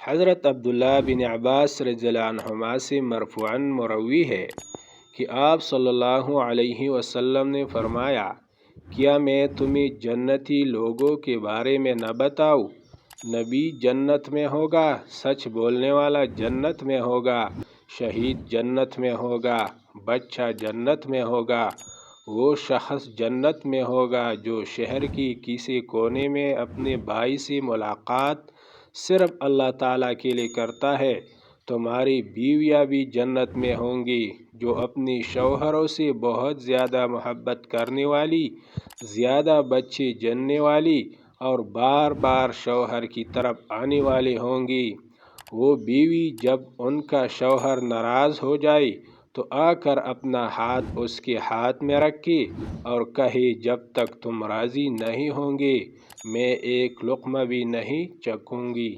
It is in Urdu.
حضرت عبداللہ بن عباس رضی اللہ عنہما سے مرفوعاً مروی ہے کہ آپ صلی اللہ علیہ وسلم نے فرمایا، کیا میں تمہیں جنتی لوگوں کے بارے میں نہ بتاؤں؟ نبی جنت میں ہوگا، سچ بولنے والا جنت میں ہوگا، شہید جنت میں ہوگا، بچہ جنت میں ہوگا، وہ شخص جنت میں ہوگا جو شہر کی کسی کونے میں اپنے بھائی سے ملاقات صرف اللہ تعالیٰ کے لیے کرتا ہے۔ تمہاری بیویاں بھی جنت میں ہوں گی جو اپنی شوہروں سے بہت زیادہ محبت کرنے والی، زیادہ بچے جننے والی اور بار بار شوہر کی طرف آنے والی ہوں گی۔ وہ بیوی جب ان کا شوہر ناراض ہو جائے تو آ کر اپنا ہاتھ اس کے ہاتھ میں رکھے اور کہے، جب تک تم راضی نہیں ہوں گے میں ایک لقمہ بھی نہیں چکھوں گی۔